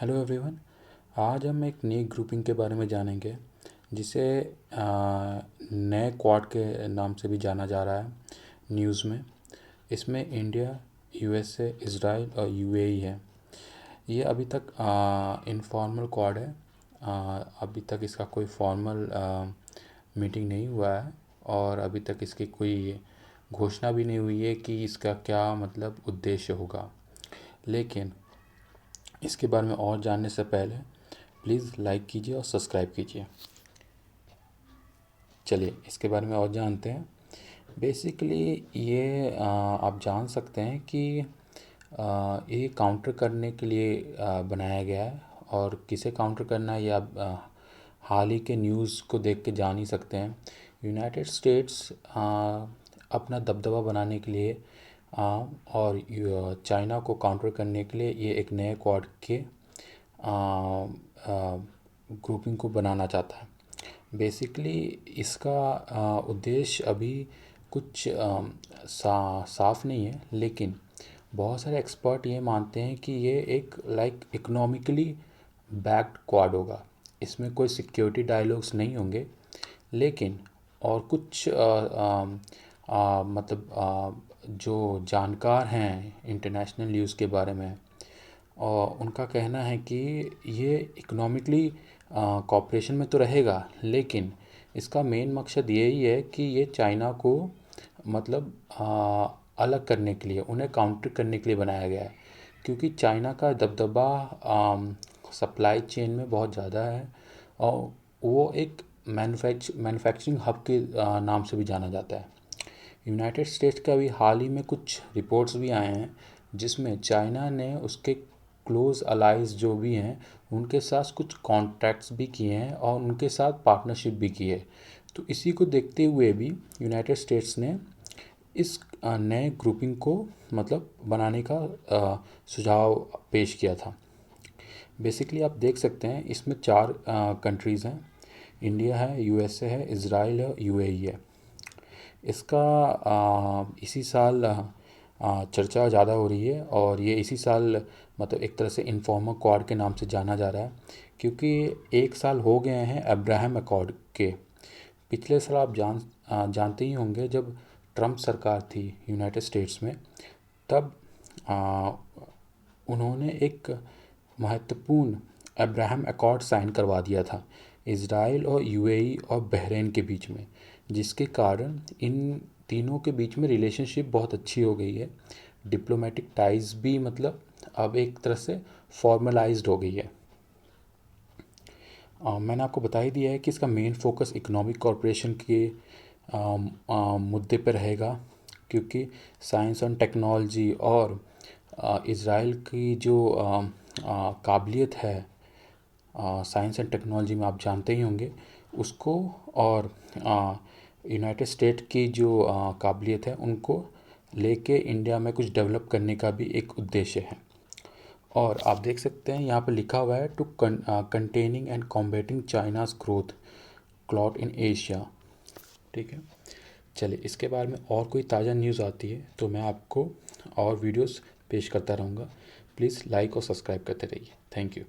Hello everyone. आज हम एक नई ग्रुपिंग के बारे में जानेंगे जिसे नए क्वाड के नाम से भी जाना जा रहा है न्यूज़ में। इसमें इंडिया, यूएसए, इजराइल और यूएई है। ये अभी तक इनफॉर्मल क्वाड है। अभी तक इसका कोई फॉर्मल मीटिंग नहीं हुआ है और अभी तक इसकी कोई घोषणा भी नहीं हुई है कि इसका क्या मतलब उद्देश्य होगा। लेकिन इसके बारे में और जानने से पहले प्लीज़ लाइक कीजिए और सब्सक्राइब कीजिए। चलिए इसके बारे में और जानते हैं। बेसिकली ये आप जान सकते हैं कि ये काउंटर करने के लिए बनाया गया है। और किसे काउंटर करना है ये आप हाल ही के न्यूज़ को देख के जान ही सकते हैं। यूनाइटेड स्टेट्स अपना दबदबा बनाने के लिए और चाइना को काउंटर करने के लिए ये एक नए क्वाड के ग्रुपिंग को बनाना चाहता है। बेसिकली इसका उद्देश्य अभी कुछ साफ नहीं है, लेकिन बहुत सारे एक्सपर्ट ये मानते हैं कि ये एक इकोनॉमिकली बैक्ड क्वाड होगा। इसमें कोई सिक्योरिटी डायलॉग्स नहीं होंगे, लेकिन और कुछ जो जानकार हैं इंटरनेशनल न्यूज़ के बारे में, और उनका कहना है कि ये इकोनॉमिकली कॉपरेशन में तो रहेगा, लेकिन इसका मेन मकसद यही है कि ये चाइना को मतलब अलग करने के लिए, उन्हें काउंटर करने के लिए बनाया गया है। क्योंकि चाइना का दबदबा सप्लाई चेन में बहुत ज़्यादा है और वो एक मैन्युफैक्चरिंग हब के नाम से भी जाना जाता है। यूनाइटेड स्टेट्स का भी हाल ही में कुछ रिपोर्ट्स भी आए हैं जिसमें चाइना ने उसके क्लोज अलाइज जो भी हैं उनके साथ कुछ कॉन्ट्रैक्ट्स भी किए हैं और उनके साथ पार्टनरशिप भी की है। तो इसी को देखते हुए भी यूनाइटेड स्टेट्स ने इस नए ग्रुपिंग को मतलब बनाने का सुझाव पेश किया था। बेसिकली आप देख सकते हैं इसमें 4 कंट्रीज़ हैं। इंडिया है, यूएसए है, इजराइल है, यूएई है। इसका इसी साल चर्चा ज़्यादा हो रही है और ये इसी साल मतलब एक तरह से इन्फॉर्मल क्वाड के नाम से जाना जा रहा है, क्योंकि 1 साल हो गए हैं अब्राहम अकॉर्ड के। पिछले साल आप जानते ही होंगे, जब ट्रंप सरकार थी यूनाइटेड स्टेट्स में, तब उन्होंने एक महत्वपूर्ण अब्राहम अकॉर्ड साइन करवा दिया था इज़राइल और यूएई और बहरीन के बीच में, जिसके कारण इन तीनों के बीच में रिलेशनशिप बहुत अच्छी हो गई है। डिप्लोमेटिक टाइज भी मतलब अब एक तरह से फॉर्मलाइज्ड हो गई है। मैंने आपको बता ही दिया है कि इसका मेन फोकस इकोनॉमिक कॉरपोरेशन के मुद्दे पर रहेगा, क्योंकि साइंस एंड टेक्नोलॉजी और इज़राइल की जो काबिलियत है साइंस एंड टेक्नोलॉजी में, आप जानते ही होंगे उसको, और यूनाइटेड स्टेट की जो काबिलियत है उनको लेके इंडिया में कुछ डेवलप करने का भी एक उद्देश्य है। और आप देख सकते हैं यहाँ पर लिखा हुआ है to containing and combating China's growth clout in Asia. ठीक है, चलिए इसके बारे में और कोई ताज़ा न्यूज़ आती है तो मैं आपको और वीडियोस पेश करता रहूँगा। प्लीज़ लाइक और सब्सक्राइब करते रहिए। Thank you.